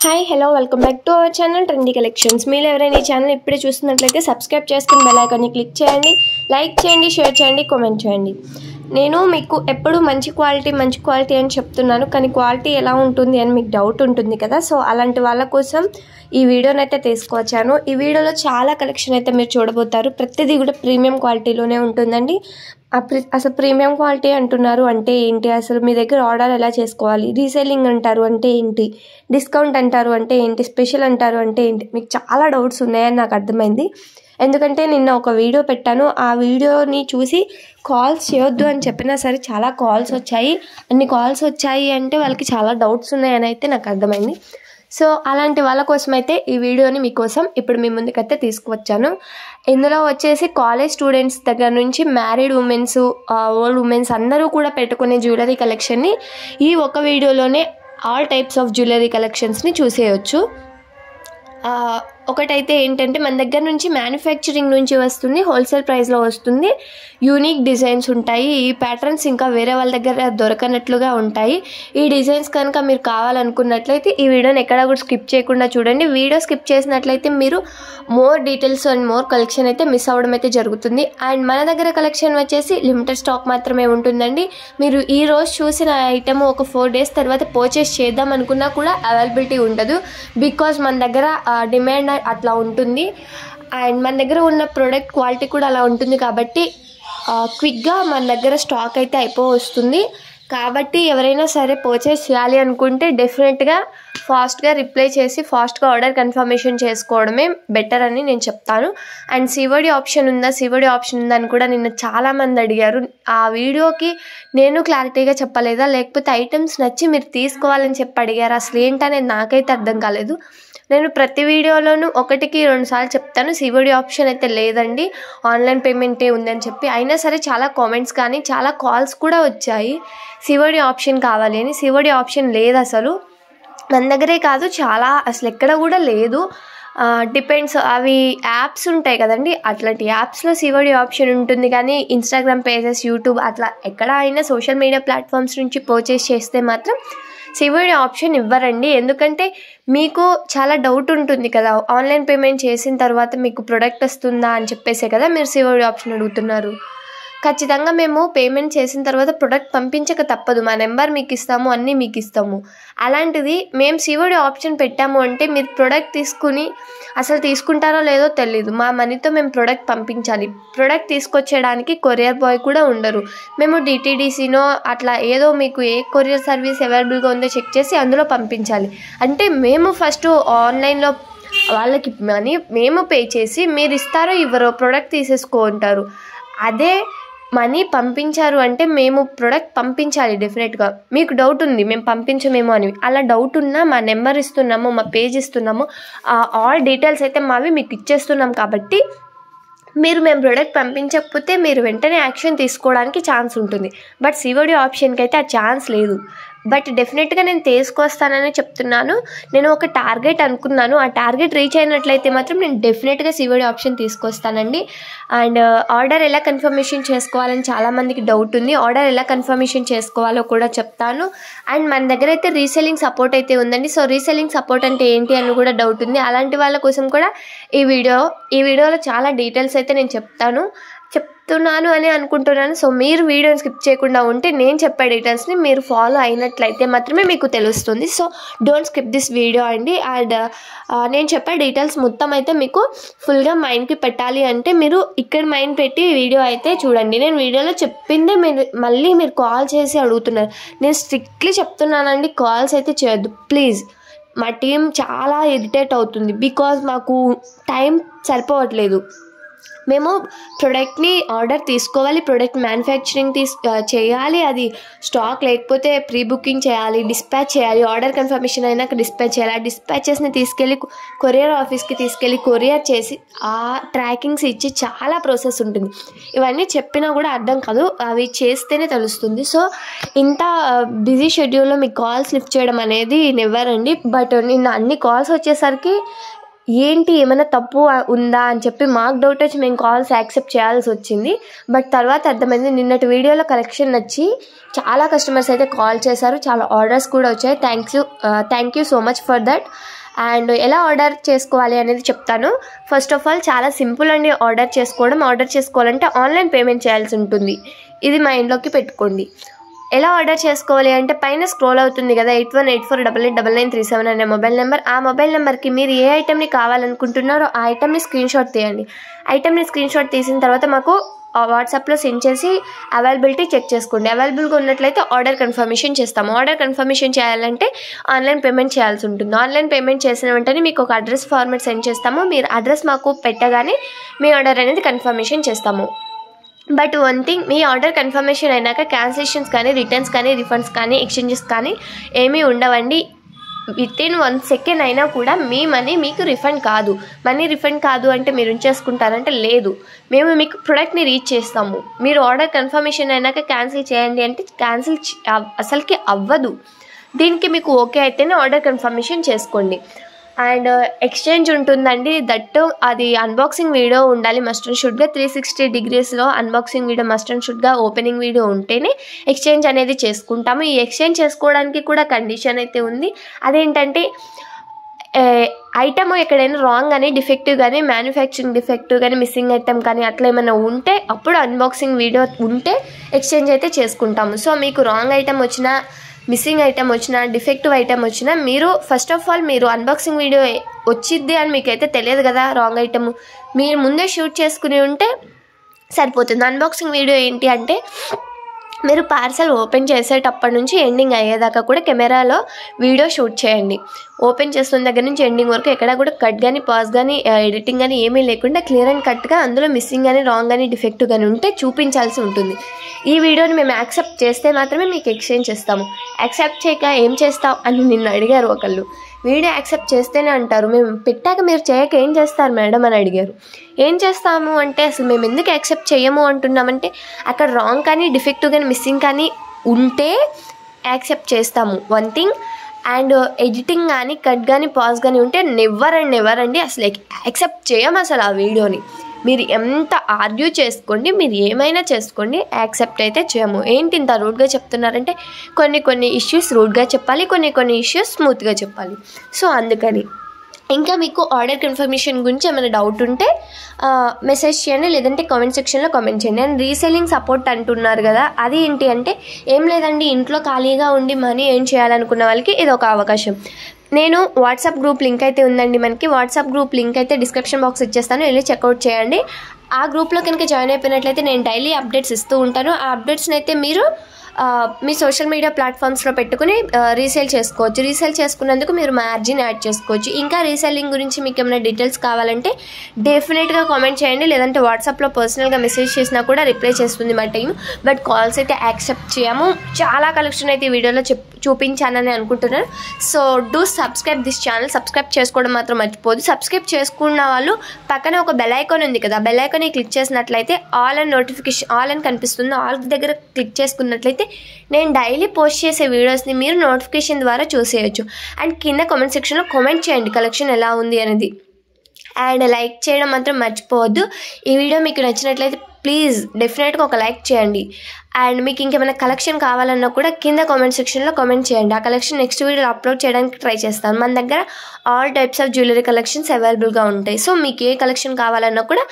Hi hello welcome back to our channel trendy collections. మీరు ఎవరైనా ఈ ఛానల్ ఇప్పుడే చూస్తున్నట్లయితే సబ్స్క్రైబ్ చేసుకుని బెల్ ఐకాన్ని క్లిక్ చేయండి, లైక్ చేయండి, షేర్ చేయండి, కామెంట్ చేయండి. నేను మీకు ఎప్పుడు మంచి క్వాలిటీ అని చెప్తున్నాను, కానీ క్వాలిటీ ఎలా ఉంటుంది అని మీకు డౌట్ ఉంటుంది కదా. సో అలాంటి వాళ్ళ కోసం ఈ వీడియోని అయితే తీసుకొచ్చాను. ఈ వీడియోలో చాలా కలెక్షన్ అయితే మీరు చూడబోతారు. ప్రతిదీ కూడా ప్రీమియం క్వాలిటీలోనే ఉంటుందండి. అసలు ప్రీమియం క్వాలిటీ అంటున్నారు అంటే ఏంటి, అసలు మీ దగ్గర ఆర్డర్ ఎలా చేసుకోవాలి, రీసేలింగ్ అంటారు అంటే ఏంటి, డిస్కౌంట్ అంటారు అంటే ఏంటి, స్పెషల్ అంటారు అంటే ఏంటి, మీకు చాలా డౌట్స్ ఉన్నాయని నాకు అర్థమైంది. ఎందుకంటే నిన్న ఒక వీడియో పెట్టాను, ఆ వీడియోని చూసి కాల్స్ చేయొద్దు అని చెప్పినా సరే చాలా కాల్స్ వచ్చాయి. అన్ని కాల్స్ వచ్చాయి అంటే వాళ్ళకి చాలా డౌట్స్ ఉన్నాయని అయితే నాకు అర్థమైంది. సో అలాంటి వాళ్ళ కోసం అయితే ఈ వీడియోని మీకోసం ఇప్పుడు మీ ముందుకైతే తీసుకువచ్చాను. ఇందులో వచ్చేసి కాలేజ్ స్టూడెంట్స్ దగ్గర నుంచి మ్యారీడ్ ఉమెన్స్, ఓల్డ్ ఉమెన్స్ అందరూ కూడా పెట్టుకునే జ్యువెలరీ కలెక్షన్ని ఈ ఒక వీడియోలోనే ఆల్ టైప్స్ ఆఫ్ జ్యువెలరీ కలెక్షన్స్ని చూసేయచ్చు. ఒకటైతే ఏంటంటే మన దగ్గర నుంచి మ్యానుఫ్యాక్చరింగ్ నుంచి వస్తుంది, హోల్సేల్ ప్రైస్లో వస్తుంది, యూనిక్ డిజైన్స్ ఉంటాయి. ఈ ప్యాటర్న్స్ ఇంకా వేరే వాళ్ళ దగ్గర దొరకనట్లుగా ఉంటాయి. ఈ డిజైన్స్ కనుక మీరు కావాలనుకున్నట్లయితే ఈ వీడియోని ఎక్కడా కూడా స్కిప్ చేయకుండా చూడండి. వీడియో స్కిప్ చేసినట్లయితే మీరు more details and more collection అయితే మిస్ అవ్వడం అయితే జరుగుతుంది. అండ్ మన దగ్గర కలెక్షన్ వచ్చేసి లిమిటెడ్ స్టాక్ మాత్రమే ఉంటుందండి. మీరు ఈ రోజు చూసిన ఐటమ్ ఒక 4 days తర్వాత పర్చేస్ చేద్దాం అనుకున్నా కూడా అవైలబిలిటీ ఉండదు. బికాజ్ మన దగ్గర డిమాండ్ అట్లా ఉంటుంది అండ్ మన దగ్గర ఉన్న ప్రోడక్ట్ క్వాలిటీ కూడా అలా ఉంటుంది. కాబట్టి క్విక్గా మన దగ్గర స్టాక్ అయితే అయిపోవస్తుంది. కాబట్టి ఎవరైనా సరే పర్చేస్ చేయాలి అనుకుంటే డెఫినెట్గా ఫాస్ట్గా రిప్లై చేసి ఫాస్ట్గా ఆర్డర్ కన్ఫర్మేషన్ చేసుకోవడమే బెటర్ అని నేను చెప్తాను. అండ్ సివోడి ఆప్షన్ ఉందా అని కూడా నిన్న చాలామంది అడిగారు. ఆ వీడియోకి నేను క్లారిటీగా చెప్పలేదా, లేకపోతే ఐటమ్స్ నచ్చి మీరు తీసుకోవాలని చెప్పి అడిగారు, అసలు ఏంటనేది నాకైతే అర్థం కాలేదు. నేను ప్రతి వీడియోలోనూ 1-2 సార్లు చెప్తాను సివోడి ఆప్షన్ అయితే లేదండి, ఆన్లైన్ పేమెంటే ఉందని చెప్పి. అయినా సరే చాలా కామెంట్స్ కానీ చాలా కాల్స్ కూడా వచ్చాయి సివోడి ఆప్షన్ కావాలి అని. సివోడి ఆప్షన్ లేదు అసలు, మన దగ్గరే కాదు చాలా అసలు ఎక్కడ కూడా లేదు. డిపెండ్స్, అవి యాప్స్ ఉంటాయి కదండి, అట్లాంటి యాప్స్లో సివోడి ఆప్షన్ ఉంటుంది. కానీ ఇన్స్టాగ్రామ్ పేజెస్, యూట్యూబ్ అట్లా ఎక్కడ అయినా సోషల్ మీడియా ప్లాట్ఫామ్స్ నుంచి పర్చేస్ చేస్తే మాత్రం సివోడి ఆప్షన్ ఇవ్వరండి. ఎందుకంటే మీకు చాలా డౌట్ ఉంటుంది కదా, ఆన్లైన్ పేమెంట్ చేసిన తర్వాత మీకు ప్రోడక్ట్ వస్తుందా అని చెప్పేసే కదా మీరు సివోడి ఆప్షన్ అడుగుతున్నారు. ఖచ్చితంగా మేము పేమెంట్ చేసిన తర్వాత ప్రొడక్ట్ పంపించక తప్పదు, మా నెంబర్ మీకు ఇస్తాము, అన్నీ మీకు ఇస్తాము. అలాంటిది మేము సివోడి ఆప్షన్ పెట్టాము అంటే మీరు ప్రొడక్ట్ తీసుకుని అసలు తీసుకుంటారో లేదో తెలీదు, మా మనీతో మేము ప్రొడక్ట్ పంపించాలి. ప్రొడక్ట్ తీసుకొచ్చేయడానికి కొరియర్ బాయ్ కూడా ఉండరు. మేము డిటీడీసీనో అట్లా ఏదో మీకు ఏ కొరియర్ సర్వీస్ అవైలబుల్గా ఉందో చెక్ చేసి అందులో పంపించాలి. అంటే మేము ఫస్ట్ ఆన్లైన్లో వాళ్ళకి మనీ మేము పే చేసి మీరు ఇస్తారో ఇవ్వరో ప్రొడక్ట్ తీసేసుకుంటారు. అదే మనీ పంపించారు అంటే మేము ప్రొడక్ట్ పంపించాలి డెఫినెట్గా. మీకు డౌట్ ఉంది మేము పంపించమేమో అని, అలా డౌట్ ఉన్నా మా నెంబర్ ఇస్తున్నాము, మా పేజ్ ఇస్తున్నాము, ఆల్ డీటెయిల్స్ అయితే మావి మీకు ఇచ్చేస్తున్నాం. కాబట్టి మేము ప్రొడక్ట్ పంపించకపోతే మీరు వెంటనే యాక్షన్ తీసుకోవడానికి ఛాన్స్ ఉంటుంది. బట్ సివోడి ఆప్షన్కి అయితే ఆ ఛాన్స్ లేదు. బట్ డెఫినెట్గా నేను తీసుకొస్తానని చెప్తున్నాను. నేను ఒక టార్గెట్ అనుకున్నాను, ఆ టార్గెట్ రీచ్ అయినట్లయితే మాత్రం నేను డెఫినెట్గా సివోడి ఆప్షన్ తీసుకొస్తానండి. అండ్ ఆర్డర్ ఎలా కన్ఫర్మేషన్ చేసుకోవాలని చాలామందికి డౌట్ ఉంది. ఆర్డర్ ఎలా కన్ఫర్మేషన్ చేసుకోవాలో కూడా చెప్తాను. అండ్ మన దగ్గర అయితే రీసెల్లింగ్ సపోర్ట్ అయితే ఉందండి. సో రీసెల్లింగ్ సపోర్ట్ అంటే ఏంటి అని కూడా డౌట్ ఉంది. అలాంటి వాళ్ళ కోసం కూడా ఈ వీడియోలో చాలా డీటెయిల్స్ అయితే నేను చెప్తున్నాను అని అనుకుంటున్నాను. సో మీరు వీడియోని స్కిప్ చేయకుండా ఉంటే నేను చెప్పే డీటెయిల్స్ని మీరు ఫాలో అయినట్లయితే మాత్రమే మీకు తెలుస్తుంది. So don't skip this video అండి. అండ్ నేను చెప్పే డీటెయిల్స్ మొత్తం అయితే మీకు ఫుల్గా మైండ్కి పెట్టాలి అంటే మీరు ఇక్కడ మైండ్ పెట్టి వీడియో అయితే చూడండి. నేను వీడియోలో చెప్పిందే మీరు కాల్ చేసి అడుగుతున్నారు. నేను స్ట్రిక్ట్లీ చెప్తున్నానండి, కాల్స్ అయితే చేయొద్దు ప్లీజ్. మా టీం చాలా ఇరిటేట్ అవుతుంది బికాజ్ మాకు టైం సరిపోవట్లేదు. మేము ప్రొడక్ట్ని ఆర్డర్ తీసుకోవాలి, ప్రొడక్ట్ మ్యానుఫ్యాక్చరింగ్ చేయాలి, అది స్టాక్ లేకపోతే ప్రీ బుకింగ్ చేయాలి, డిస్పాచ్ చేయాలి, ఆర్డర్ కన్ఫర్మేషన్ అయినాక డిస్పాచ్ చేయాలి, ఆ డిస్పాచెస్ని తీసుకెళ్ళి కొరియర్ ఆఫీస్కి తీసుకెళ్ళి కొరియర్ చేసి ఆ ట్రాకింగ్స్ ఇచ్చి చాలా ప్రాసెస్ ఉంటుంది. ఇవన్నీ చెప్పినా కూడా అర్థం కాదు, అవి చేస్తేనే తెలుస్తుంది. సో ఇంత బిజీ షెడ్యూల్లో మీకు కాల్స్ లిఫ్ట్ చేయడం అనేది నెవర్ అండి. బట్ నిన్న అన్ని కాల్స్ వచ్చేసరికి ఏంటి ఏమైనా తప్పు ఉందా అని చెప్పి మాకు డౌట్ వచ్చి మేము కాల్స్ యాక్సెప్ట్ చేయాల్సి వచ్చింది. బట్ తర్వాత అర్థమైంది. నిన్నటి వీడియోలో కలెక్షన్ నచ్చి చాలా కస్టమర్స్ అయితే కాల్ చేశారు, చాలా ఆర్డర్స్ కూడా వచ్చాయి. Thank you so much for that. And ఎలా ఆర్డర్ చేసుకోవాలి అనేది చెప్తాను. ఫస్ట్ ఆఫ్ ఆల్ చాలా సింపుల్ అండి ఆర్డర్ చేసుకోవడం. ఆర్డర్ చేసుకోవాలంటే ఆన్లైన్ పేమెంట్ చేయాల్సి ఉంటుంది. ఇది మైండ్లోకి పెట్టుకోండి. ఎలా ఆర్డర్ చేసుకోవాలి అంటే పైన స్క్రోల్ అవుతుంది కదా 8184889937 అనే మొబైల్ నెంబర్. ఆ మొబైల్ నెంబర్కి మీరు ఏ ఐటెంని కావాలనుకుంటున్నారో ఆ ఐటెంని స్క్రీన్ షాట్ తీయండి. ఐటెంని స్క్రీన్ షాట్ తీసిన తర్వాత మాకు వాట్సాప్లో సెండ్ చేసి అవైలబిలిటీ చెక్ చేసుకోండి. అవైలబుల్గా ఉన్నట్లయితే ఆర్డర్ కన్ఫర్మేషన్ చేస్తాము. ఆర్డర్ కన్ఫర్మేషన్ చేయాలంటే ఆన్లైన్ పేమెంట్ చేయాల్సి ఉంటుంది. ఆన్లైన్ పేమెంట్ చేసిన వెంటనే మీకు ఒక అడ్రస్ ఫార్మాట్ సెండ్ చేస్తాము. మీరు అడ్రస్ మాకు పెట్టగానే మీ ఆర్డర్ అనేది కన్ఫర్మేషన్ చేస్తాము. But one thing, me order confirmation అయినాక క్యాన్సిలేషన్స్ కానీ, రిటర్న్స్ కానీ, రిఫండ్స్ కానీ, ఎక్స్చేంజెస్ కానీ ఏమీ ఉండవండి. వితిన్ 1 సెకండ్ అయినా కూడా మీ మనీ మీకు రిఫండ్ కాదు. మనీ రిఫండ్ కాదు అంటే మీరు ఉంచేసుకుంటారంటే లేదు, మేము మీకు ప్రొడక్ట్ని రీచ్ చేస్తాము. మీరు ఆర్డర్ కన్ఫర్మేషన్ అయినాక క్యాన్సిల్ చేయండి అంటే క్యాన్సిల్ అసలుకి అవ్వదు. దీనికి మీకు ఓకే అయితేనే ఆర్డర్ కన్ఫర్మేషన్ చేసుకోండి. అండ్ ఎక్స్చేంజ్ ఉంటుందండి. దట్టు అది అన్బాక్సింగ్ వీడియో ఉండాలి మస్ట్ అండ్ షుడ్గా. 360 degreesలో అన్బాక్సింగ్ వీడియో మస్ట్ అండ్ షుడ్గా, ఓపెనింగ్ వీడియో ఉంటేనే ఎక్స్చేంజ్ అనేది చేసుకుంటాము. ఈ ఎక్స్చేంజ్ చేసుకోవడానికి కూడా కండిషన్ అయితే ఉంది. అదేంటంటే ఐటమ్ ఎక్కడైనా రాంగ్ కానీ, డిఫెక్టివ్ కానీ, మ్యానుఫ్యాక్చరింగ్ డిఫెక్టివ్ కానీ, మిస్సింగ్ ఐటమ్ కానీ అట్లా ఏమైనా ఉంటే అప్పుడు అన్బాక్సింగ్ వీడియో ఉంటే ఎక్స్చేంజ్ అయితే చేసుకుంటాము. సో మీకు రాంగ్ ఐటమ్ వచ్చినా, మిస్సింగ్ ఐటమ్ వచ్చినా, డిఫెక్టివ్ ఐటమ్ వచ్చినా మీరు ఫస్ట్ ఆఫ్ ఆల్ మీరు అన్బాక్సింగ్ వీడియో వచ్చిద్ది అని మీకైతే తెలియదు కదా. రాంగ్ ఐటమ్ మీరు ముందే షూట్ చేసుకుని ఉంటే సరిపోతుంది. అన్బాక్సింగ్ వీడియో ఏంటి అంటే మీరు పార్సల్ ఓపెన్ చేసేటప్పటి నుంచి ఎండింగ్ అయ్యేదాకా కూడా కెమెరాలో వీడియో షూట్ చేయండి. ఓపెన్ చేస్తున్న దగ్గర నుంచి ఎండింగ్ వరకు ఎక్కడ కూడా కట్ కానీ, పాజ్ కానీ, ఎడిటింగ్ కానీ ఏమీ లేకుండా క్లియర్ అండ్ కట్గా అందులో మిస్సింగ్ కానీ, రాంగ్ కానీ, డిఫెక్టివ్ కానీ ఉంటే చూపించాల్సి ఉంటుంది. ఈ వీడియోని మేము యాక్సెప్ట్ చేస్తే మాత్రమే మీకు ఎక్స్చేంజ్ చేస్తాము. యాక్సెప్ట్ చేయక ఏం చేస్తావు అని నిన్ను అడిగారు ఒకళ్ళు. వీడియో యాక్సెప్ట్ చేస్తేనే అంటారు, మేము పెట్టాక మీరు చేయక ఏం చేస్తారు మేడం అని అడిగారు. ఏం చేస్తాము అంటే అసలు మేము ఎందుకు యాక్సెప్ట్ చేయము అంటున్నామంటే అక్కడ రాంగ్ కానీ, డిఫెక్టివ్ కానీ, మిస్సింగ్ కానీ ఉంటే యాక్సెప్ట్ చేస్తాము. One thing. అండ్ ఎడిటింగ్ కానీ, కట్ కానీ, పాజ్ కానీ ఉంటే నెవర్ అండి అసలు యాక్సెప్ట్ చేయము అసలు ఆ వీడియోని. మీరు ఎంత ఆర్గ్యూ చేసుకోండి, మీరు ఏమైనా చేసుకోండి, యాక్సెప్ట్ అయితే చేయము. ఏంటి ఇంత రూడ్గా చెప్తున్నారంటే కొన్ని ఇష్యూస్ రూడ్గా చెప్పాలి, కొన్ని ఇష్యూస్ స్మూత్గా చెప్పాలి. సో అందుకని ఇంకా మీకు ఆర్డర్ కన్ఫర్మేషన్ గురించి ఏమైనా డౌట్ ఉంటే మెసేజ్ చేయండి, లేదంటే కామెంట్ సెక్షన్లో కామెంట్ చేయండి. అండ్ రీసెల్లింగ్ సపోర్ట్ అంటున్నారు కదా, అది ఏంటి అంటే ఏం లేదండి, ఇంట్లో ఖాళీగా ఉండి మనీ ఏం చేయాలనుకున్న వాళ్ళకి ఇది ఒక అవకాశం. నేను వాట్సాప్ గ్రూప్ లింక్ అయితే ఉందండి మనకి. వాట్సాప్ గ్రూప్ లింక్ అయితే డిస్క్రిప్షన్ బాక్స్ ఇచ్చేస్తాను, వెళ్ళి చెక్అవుట్ చేయండి. ఆ గ్రూప్లో కనుక జాయిన్ అయిపోయినట్లయితే నేను డైలీ అప్డేట్స్ ఇస్తూ ఉంటాను. ఆ అప్డేట్స్ని అయితే మీరు మీ సోషల్ మీడియా ప్లాట్ఫామ్స్లో పెట్టుకుని రీసేల్ చేసుకోవచ్చు. రీసేల్ చేసుకున్నందుకు మీరు మార్జిన్ యాడ్ చేసుకోవచ్చు. ఇంకా రీసేలింగ్ గురించి మీకు ఏమైనా డీటెయిల్స్ కావాలంటే డెఫినెట్గా కామెంట్ చేయండి, లేదంటే వాట్సాప్లో పర్సనల్గా మెసేజ్ చేసినా కూడా రిప్లై చేస్తుంది మా టీమ్. బట్ కాల్స్ అయితే యాక్సెప్ట్ చేయము. చాలా కలెక్షన్ అయితే ఈ వీడియోలో చూపించానని అనుకుంటున్నాను. So do subscribe this channel. Subscribe చేసుకోవడం మాత్రం మర్చిపోదు. సబ్స్క్రైబ్ చేసుకున్న వాళ్ళు పక్కన ఒక బెల్ ఐకాన్ ఉంది కదా, బెల్ ఐకాన్ని క్లిక్ చేసినట్లయితే ఆల్ అండ్ నోటిఫికేషన్ ఆల్ అని కనిపిస్తుంది. ఆల్ దగ్గర క్లిక్ చేసుకున్నట్లయితే నేను డైలీ పోస్ట్ చేసే వీడియోస్ని మీరు నోటిఫికేషన్ ద్వారా చూసేయచ్చు. అండ్ కింద కామెంట్ సెక్షన్లో కామెంట్ చేయండి కలెక్షన్ ఎలా ఉంది అనేది. అండ్ లైక్ చేయడం మాత్రం మర్చిపోవద్దు. ఈ వీడియో మీకు నచ్చినట్లయితే ప్లీజ్ డెఫినెట్గా ఒక లైక్ చేయండి. అండ్ మీకు ఇంకేమైనా కలెక్షన్ కావాలన్నా కూడా కింద కామెంట్ సెక్షన్లో కామెంట్ చేయండి. ఆ కలెక్షన్ నెక్స్ట్ వీడియోలో అప్లోడ్ చేయడానికి ట్రై చేస్తాను. మన దగ్గర all types of jewellery collections అవైలబుల్గా ఉంటాయి. సో మీకు ఏ కలెక్షన్ కావాలన్నా కూడా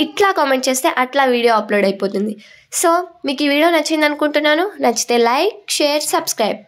ఇట్లా కామెంట్ చేస్తే అట్లా వీడియో అప్లోడ్ అయిపోతుంది. సో మీకు ఈ వీడియో నచ్చింది అనుకుంటున్నాను. నచ్చితే లైక్, షేర్, సబ్స్క్రైబ్.